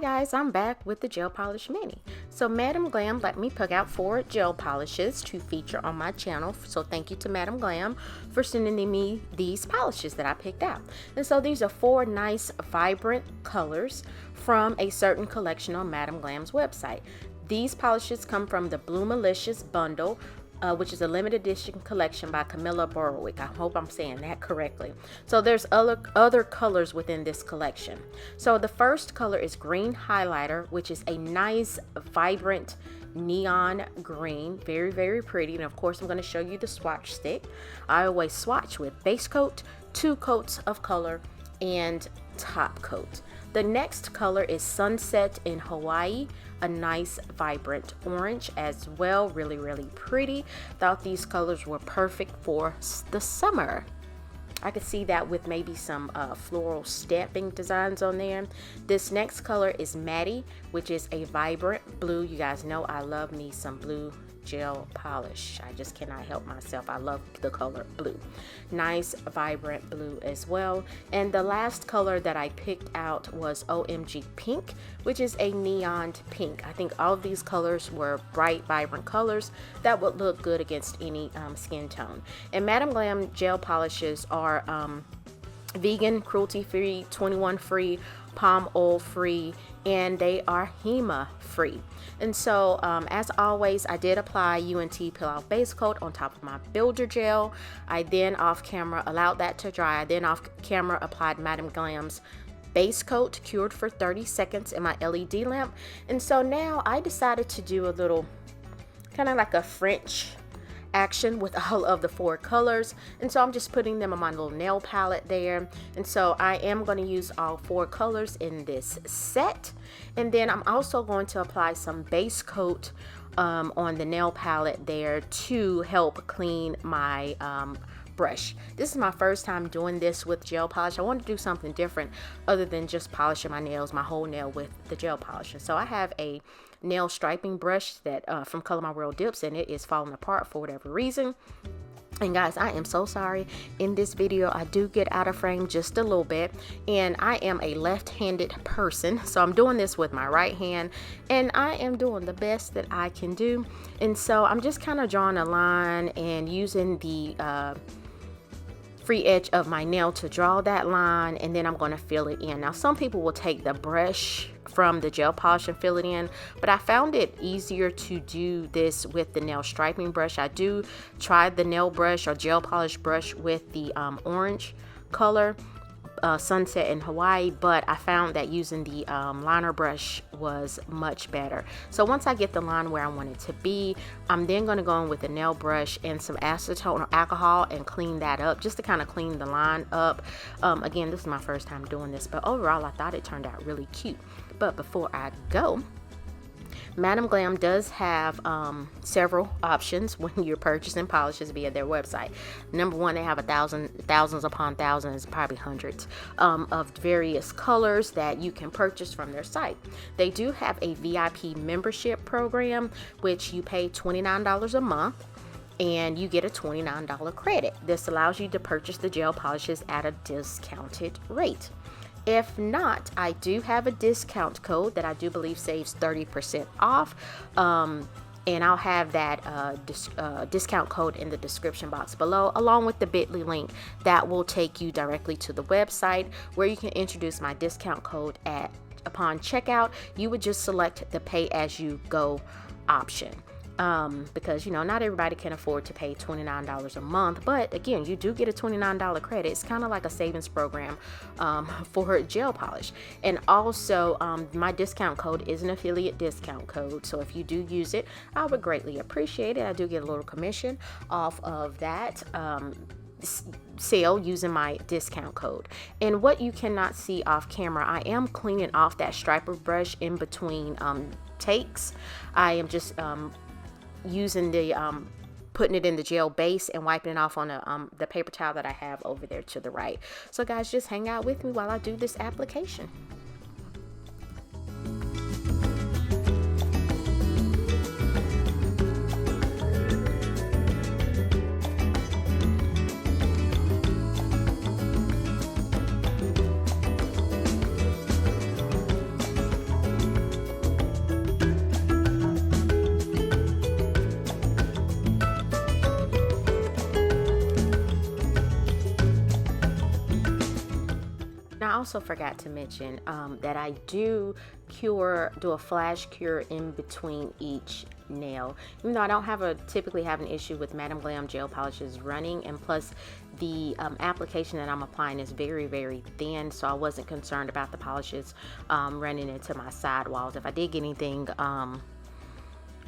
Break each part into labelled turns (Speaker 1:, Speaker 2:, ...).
Speaker 1: Hi guys, I'm back with the gel polish mini. So Madam Glam let me pick out 4 gel polishes to feature on my channel. So thank you to Madam Glam for sending me these polishes that I picked out. And so these are 4 nice vibrant colors from a certain collection on Madam Glam's website. These polishes come from the Bloomalicious Bundle, which is a limited edition collection by 𝑻𝒊𝒔𝒉. I hope I'm saying that correctly. So there's other colors within this collection. So the first color is green highlighter, which is a nice vibrant neon green, very pretty. And of course I'm going to show you the swatch stick. I always swatch with base coat, 2 coats of color, and top coat. The next color is Sunset in Hawaii, a nice vibrant orange as well, really pretty. Thought these colors were perfect for the summer. I could see that with maybe some floral stamping designs on there. This next color is Matty, which is a vibrant blue. You guys know I love me some blue gel polish. I just cannot help myself. I love the color blue. Nice vibrant blue as well. And the last color that I picked out was OMG Pink, which is a neon pink. I think all of these colors were bright, vibrant colors that would look good against any skin tone. And Madam Glam gel polishes are vegan, cruelty-free, 21-free, palm oil-free, and they are HEMA free. And so as always, I did apply UNT Peel Off Base Coat on top of my builder gel. I then off camera allowed that to dry. I then off camera applied Madam Glam's base coat, cured for 30 seconds in my LED lamp. And so now I decided to do a little kind of like a French action with all of the 4 colors, and so I'm just putting them on my little nail palette there. And so I am going to use all 4 colors in this set, and then I'm also going to apply some base coat on the nail palette there to help clean my brush. This is my first time doing this with gel polish. I wanted to do something different other than just polishing my nails, my whole nail with the gel polish. And so I have a nail striping brush that from Color My World Dips, and it is falling apart for whatever reason. And guys, I am so sorry. In this video, I do get out of frame just a little bit, and I am a left-handed person, so I'm doing this with my right hand, and I am doing the best that I can do. And so I'm just kind of drawing a line and using the free edge of my nail to draw that line, and then I'm going to fill it in. Now some people will take the brush from the gel polish and fill it in, but I found it easier to do this with the nail striping brush. I do try the nail brush or gel polish brush with the orange color, Sunset in Hawaii, but I found that using the liner brush was much better. So once I get the line where I want it to be, I'm then going to go in with a nail brush and some acetone or alcohol and clean that up, just to kind of clean the line up. Again, this is my first time doing this, but overall I thought it turned out really cute. But before I go, Madam Glam does have several options when you're purchasing polishes via their website. Number one, they have thousands upon thousands, probably hundreds of various colors that you can purchase from their site. They do have a VIP membership program, which you pay $29 a month, and you get a $29 credit. This allows you to purchase the gel polishes at a discounted rate. If not, I do have a discount code that I do believe saves 30% off, and I'll have that discount code in the description box below, along with the bit.ly link that will take you directly to the website where you can introduce my discount code upon checkout. You would just select the pay as you go option. Because you know, not everybody can afford to pay $29 a month, but again, you do get a $29 credit. It's kind of like a savings program for gel polish. And also my discount code is an affiliate discount code, so if you do use it, I would greatly appreciate it. I do get a little commission off of that sale using my discount code. And what you cannot see off camera, I am cleaning off that striper brush in between takes. I am just using the putting it in the gel base and wiping it off on the paper towel that I have over there to the right. So guys, just hang out with me while I do this application. also forgot to mention that I do do a flash cure in between each nail. Even though I don't typically have an issue with Madam Glam gel polishes running, and plus the application that I'm applying is very, very thin, so I wasn't concerned about the polishes running into my sidewalls. If I did get anything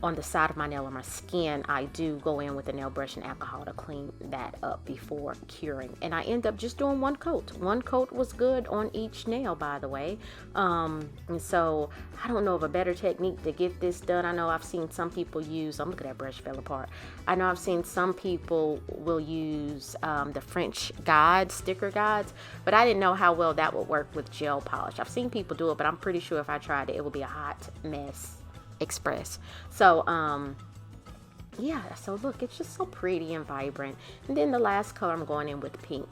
Speaker 1: on the side of my nail or my skin, I do go in with a nail brush and alcohol to clean that up before curing. And I end up just doing one coat. One coat was good on each nail, by the way. And so I don't know of a better technique to get this done. I know I've seen some people use, look at that brush fell apart. I know I've seen some people will use the French guides, sticker guides, but I didn't know how well that would work with gel polish. I've seen people do it, but I'm pretty sure if I tried it, it would be a hot mess express. So yeah, so look, it's just so pretty and vibrant. And then the last color, I'm going in with pink.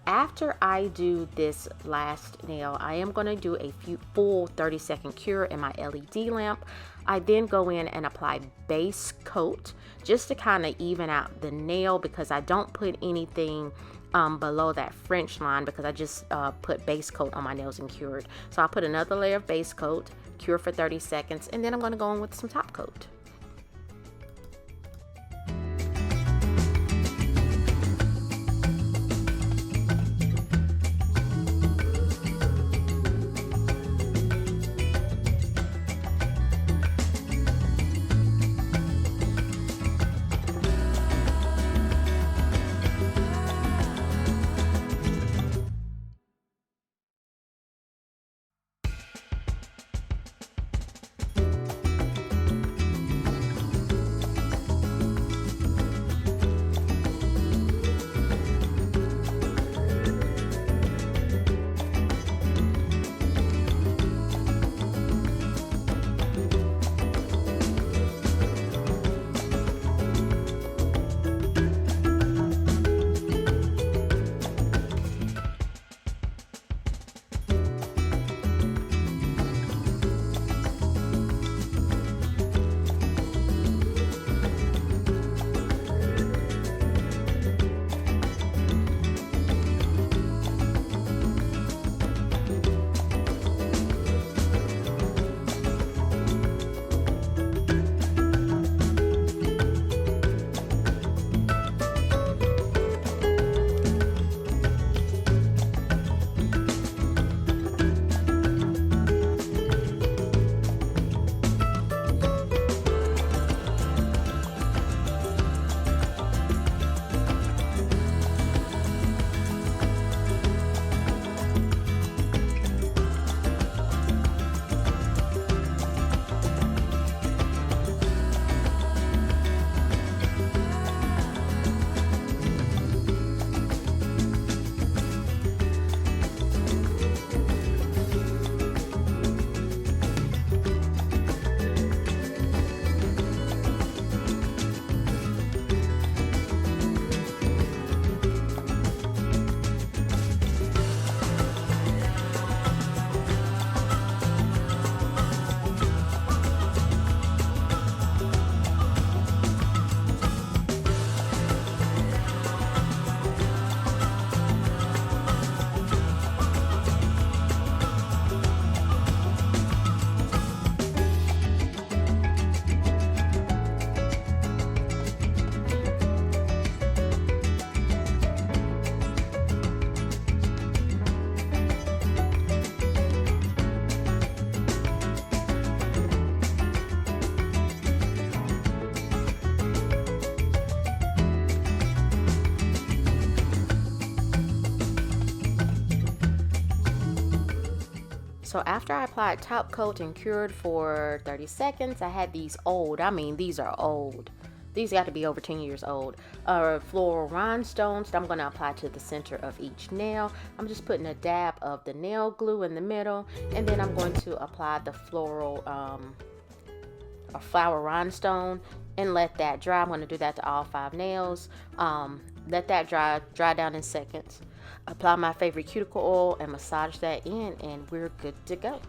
Speaker 1: After I do this last nail, I am going to do a full 30-second cure in my LED lamp. I then go in and apply base coat just to kind of even out the nail, because I don't put anything below that French line, because I just put base coat on my nails and cured. So I'll put another layer of base coat, cure for 30 seconds, and then I'm going to go in with some top coat. So after I applied top coat and cured for 30 seconds, I had these old, I mean, these are old. These got to be over 10 years old. Floral rhinestones that I'm going to apply to the center of each nail. I'm just putting a dab of the nail glue in the middle, and then I'm going to apply the floral or flower rhinestone and let that dry. I'm going to do that to all 5 nails. Let that dry down in seconds. Apply my favorite cuticle oil and massage that in, and we're good to go.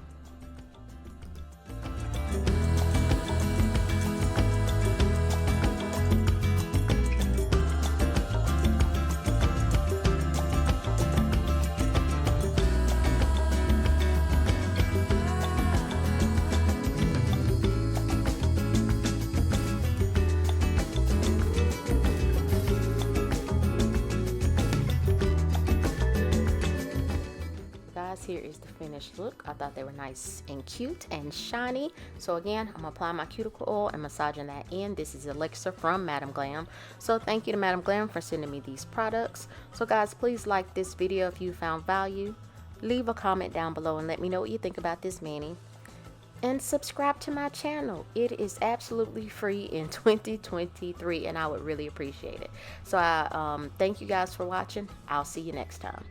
Speaker 1: here is the finished look. I thought they were nice and cute and shiny. So again, I'm gonna apply my cuticle oil and massaging that in. This is elixir from Madam Glam. So thank you to Madam Glam for sending me these products. So guys, please like this video if you found value. Leave a comment down below and let me know what you think about this mani. And subscribe to my channel. It is absolutely free in 2023 and I would really appreciate it. So I thank you guys for watching. I'll see you next time.